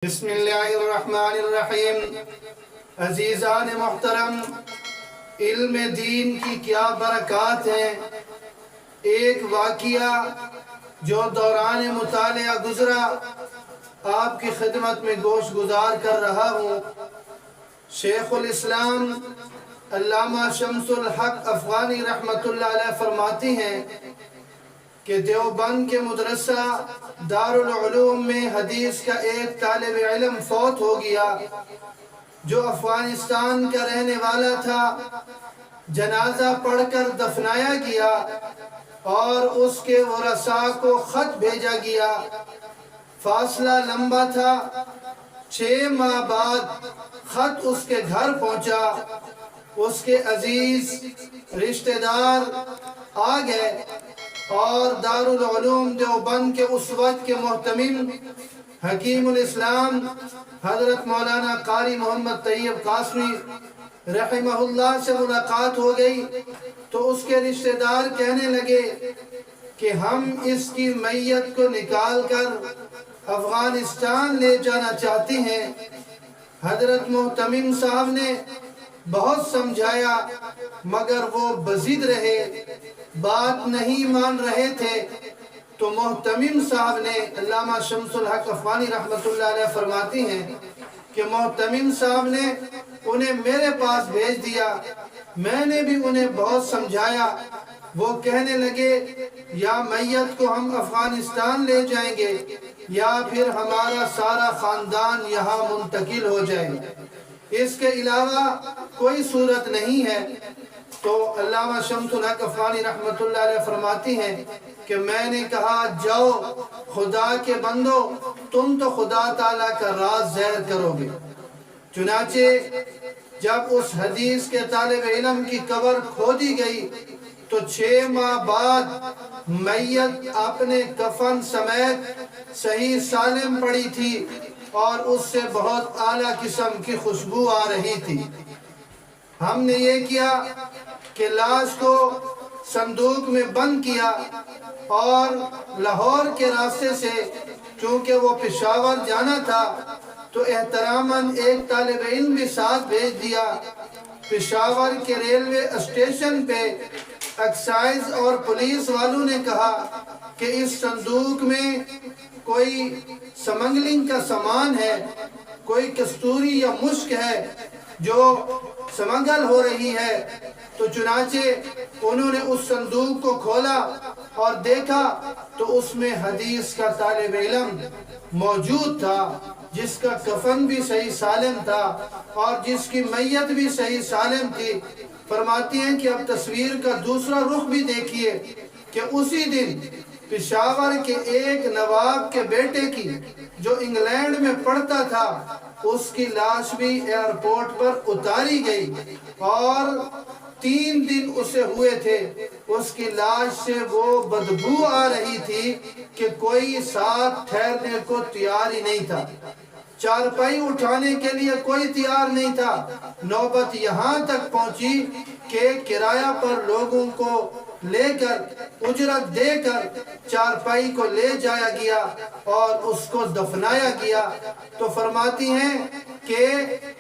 بسم اللہ الرحمن الرحیم۔ عزیزان محترم، علم دین کی کیا برکات ہیں۔ ایک واقعہ جو دوران مطالعہ گزرا آپ کی خدمت میں گوش گزار کر رہا ہوں۔ شیخ الاسلام علامہ شمس الحق افغانی رحمۃ اللہ علیہ فرماتی ہیں کہ دیوبند کے مدرسہ دارالعلوم میں حدیث کا ایک طالب علم فوت ہو گیا جو افغانستان کا رہنے والا تھا۔ جنازہ پڑھ کر دفنایا گیا اور اس کے ورثاء کو خط بھیجا گیا۔ فاصلہ لمبا تھا، 6 ماہ بعد خط اس کے گھر پہنچا۔ اس کے عزیز رشتہ دار آ گئے اور دارالعلوم دیوبند کے اس وقت کے محتمم حکیم الاسلام حضرت مولانا قاری محمد طیب قاسمی رحمہ اللہ سے ملاقات ہو گئی تو اس کے رشتہ دار کہنے لگے کہ ہم اس کی میت کو نکال کر افغانستان لے جانا چاہتے ہیں۔ حضرت محتمم صاحب نے بہت سمجھایا مگر وہ بضد رہے، بات نہیں مان رہے تھے۔ تو محتمم صاحب نے، علامہ شمس الحق افغانی رحمۃ اللہ علیہ فرماتی ہیں کہ محتمم صاحب نے انہیں میرے پاس بھیج دیا۔ میں نے بھی انہیں بہت سمجھایا۔ وہ کہنے لگے یا میت کو ہم افغانستان لے جائیں گے یا پھر ہمارا سارا خاندان یہاں منتقل ہو جائے، اس کے علاوہ کوئی صورت نہیں ہے۔ تو علامہ شمس الحق افغانی رحمۃ اللہ علیہ فرماتی ہیں کہ میں نے کہا جاؤ خدا کے بندو، تم تو خدا تعالیٰ کا راز ظاہر کرو گے۔ چنانچہ جب اس حدیث کے طالب علم کی قبر کھودی گئی تو 6 ماہ بعد میت اپنے کفن سمیت صحیح سالم پڑی تھی اور اس سے بہت اعلیٰ قسم کی خوشبو آ رہی تھی۔ ہم نے یہ کیا کہ لاش کو صندوق میں بند کیا اور لاہور کے راستے سے، چونکہ وہ پشاور جانا تھا تو احتراماً ایک طالب علم بھی ساتھ بھیج دیا۔ پشاور کے ریلوے اسٹیشن پہ ایکسائز اور پولیس والوں نے کہا کہ اس صندوق میں کوئی سمگلنگ کا سامان ہے، کوئی کستوری یا مشک ہے جو سمگل ہو رہی ہے۔ تو چنانچہ انہوں نے اس صندوق کو کھولا اور دیکھا تو اس میں حدیث کا طالب علم موجود تھا جس کا کفن بھی صحیح سالم تھا اور جس کی میت بھی صحیح سالم تھی۔ فرماتی ہیں کہ اب تصویر کا دوسرا رخ بھی دیکھیے کہ اسی دن پشاور کے ایک نواب کے بیٹے کی جو انگلینڈ میں پڑھتا تھا اس کی لاش بھی ایئرپورٹ پر اتاری گئی اور 3 دن اسے ہوئے تھے۔ اس کی لاش سے وہ بدبو آ رہی تھی کہ کوئی ساتھ ٹھہرنے کو تیار ہی نہیں تھا، چارپائی اٹھانے کے لیے کوئی تیار نہیں تھا۔ نوبت یہاں تک پہنچی کہ کرایہ پر لوگوں کو لے کر اجرت دے کر چارپائی کو لے جایا گیا اور اس کو دفنایا گیا۔ تو فرماتی ہیں کہ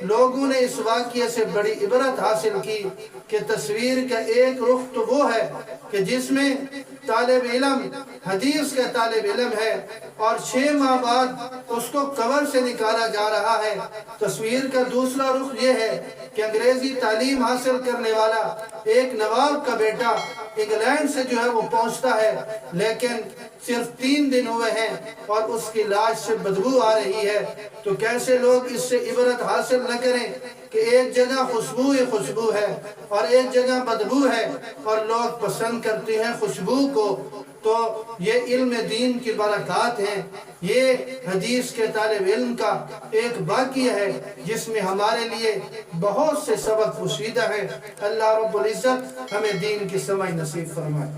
لوگوں نے اس واقعے سے بڑی عبرت حاصل کی کہ تصویر کا ایک رخ تو وہ ہے کہ جس میں طالب علم حدیث کا طالب علم ہے اور 6 ماہ بعد اس کو قبر سے نکالا جا رہا ہے۔ تصویر کا دوسرا رخ یہ ہے کہ انگریزی تعلیم حاصل کرنے والا ایک نواب کا بیٹا انگلینڈ سے جو ہے وہ پہنچتا ہے لیکن صرف 3 دن ہوئے ہیں اور اس کی لاش سے بدبو آ رہی ہے۔ تو کیسے لوگ اس سے عبرت حاصل نہ کریں کہ ایک جگہ خوشبو ہی خوشبو ہے اور ایک جگہ بدبو ہے اور لوگ پسند کرتے ہیں خوشبو کو۔ تو یہ علم دین کی برکات ہیں۔ یہ حدیث کے طالب علم کا ایک واقعہ ہے جس میں ہمارے لیے بہت سے سبق پوشیدہ ہیں۔ اللہ رب العزت ہمیں دین کی سمجھ نصیب فرمائے۔